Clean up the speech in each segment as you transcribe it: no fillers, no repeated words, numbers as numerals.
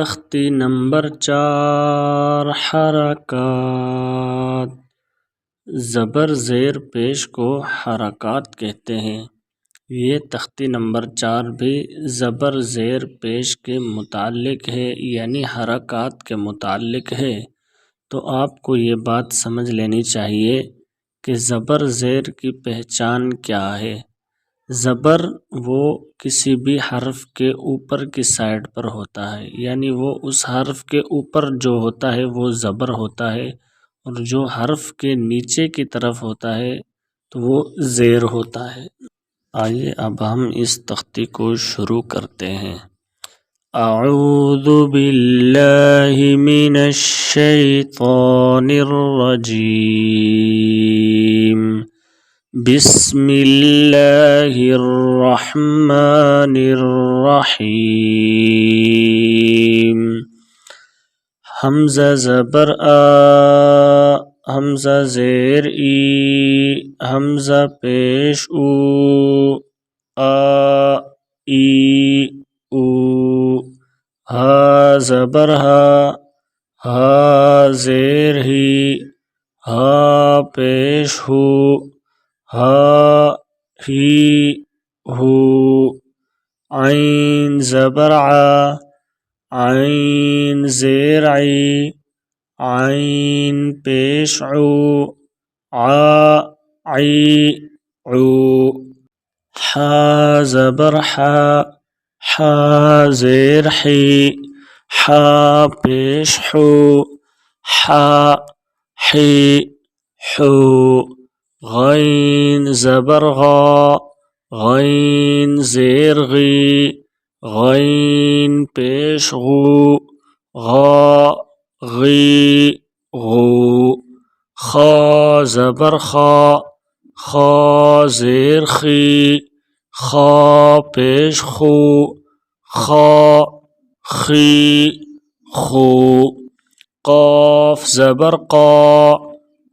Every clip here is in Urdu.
تختی نمبر 4 حرکات۔ زبر زیر پیش کو حرکات کہتے ہیں۔ یہ تختی نمبر 4 بھی زبر زیر پیش کے متعلق ہے، یعنی حرکات کے متعلق ہے۔ تو آپ کو یہ بات سمجھ لینی چاہیے کہ زبر زیر کی پہچان کیا ہے۔ زبر وہ کسی بھی حرف کے اوپر کی سائڈ پر ہوتا ہے، یعنی وہ اس حرف کے اوپر جو ہوتا ہے وہ زبر ہوتا ہے، اور جو حرف کے نیچے کی طرف ہوتا ہے تو وہ زیر ہوتا ہے۔ آئیے اب ہم اس تختی کو شروع کرتے ہیں۔ اعوذ باللہ من الشیطان الرجیم، بسم اللہ الرحمن الرحیم۔ حمزہ زبر آ، حمزہ زیر ای، حمزہ پیش او، آ ای او۔ ہا زبر ہا، ہا زیر ہی، ہا پیش ہو، ہا ہی ہو۔ عین زبر ع، عین زیر عی، عین پیش عو، ع عی عو۔ حا زبر حا، حا زیر حی، حا پیش حو، حا حی حو۔ غین زبر غا، غین زیر غی، غین پیش غو، غا غی غو۔ خا زبر خا، خا زیر خی، خا پیش خو، خا خی خو۔ قاف زبر قا،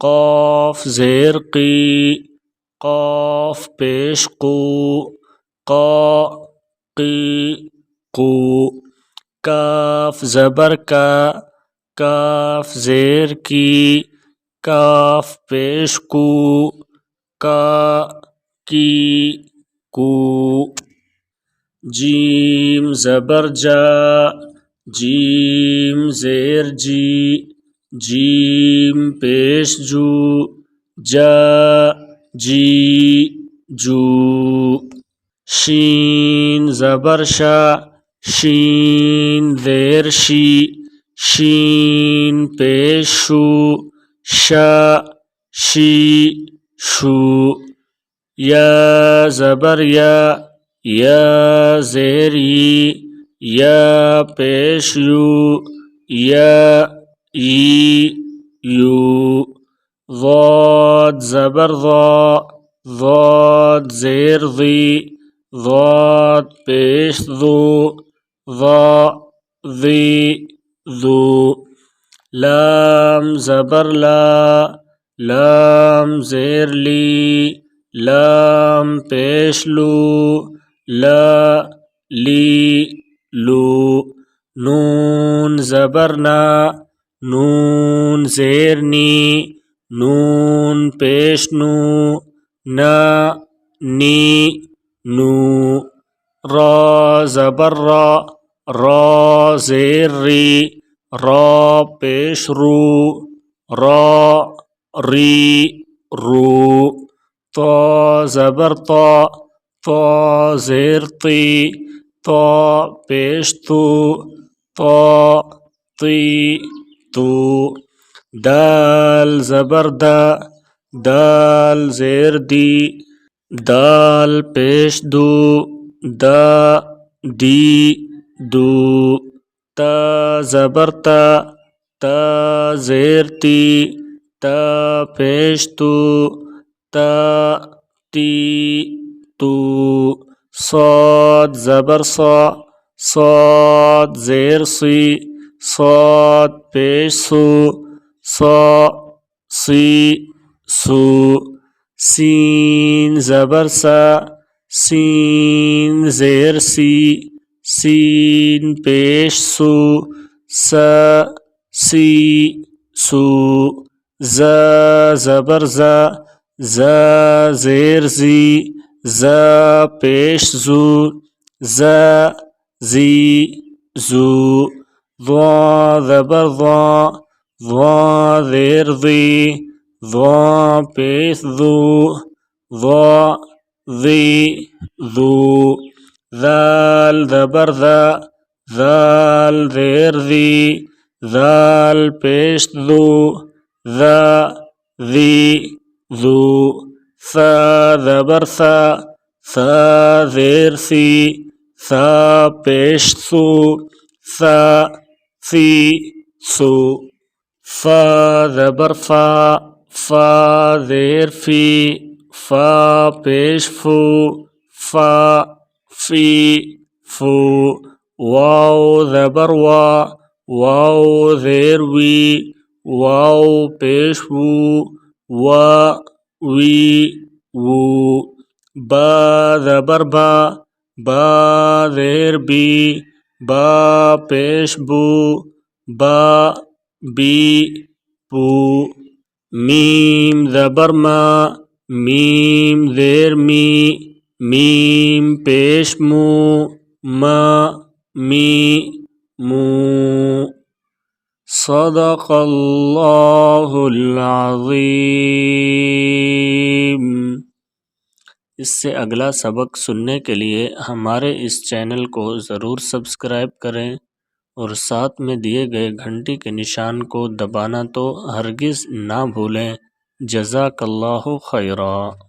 قاف زیر قی، قاف پیش قو، قا قی قو۔ کاف زبر کا، کاف زیر کی، کاف پیش کو، کا کی کو۔ جیم زبر جا، جیم زیر جی، جیم پیش جو، جا جی جو۔ شین زبر شا، شین زیر شی، شین پیش شو، شا شی شو۔ یا زبر یا، یا زیر ی، یا پیش یو، یا ی یو۔ ضاد زبر ضا، ضاد زیر ضی، ضاد پیش ذو، ضا ذی ذو۔ لام زبر لا، لام زیر لی، لام پیش لو، لا لی لو۔ نون زبر نا، نون زیر نی، نون پیش نو، نا نی نو۔ را زبر را، را زیر ری، را پیش رو، را ری رو۔ طا زبر طا، طا زیر طی، طا پیش تو، طا طی تو۔ دال زبر دا، دال زیر دی، دال پیش دو، دا دی دو۔ تا زبر تا، تا زیر تی، تا پیش تو، تا تی تو۔ صاد زبر صا، صاد زیر سی، صاد پیش سو، صا سی سو۔ سین زبر سا، سین زیر سی، سین پیش سو، س سی سو ز زبر ز ز زیر زی ز پیش زو ز زی زو ضا زبر ضا ضا زیر ضی ضا پیش ذو ضا ذی ذو ذال زبر ذا ذال زیر ذی ذال پیش ذو ذا ذی ذو ثا زبر ثا ثا زیر سی ثا پیش سو ثا سی سو فا زبر فا فا زیر فی فا پیش فو فا فی فو واو زبر وا واو زیر وی واو پیش وو وا وی وو با زبر با با زیر بی با پیش بو با بی بو میم زبر ما میم زیر می میم پیش مو ما می مو صدق اللہ العظیم۔ اس سے اگلا سبق سننے کے لیے ہمارے اس چینل کو ضرور سبسکرائب کریں اور ساتھ میں دیے گئے گھنٹی کے نشان کو دبانا تو ہرگز نہ بھولیں۔ جزاک اللہ خیرا۔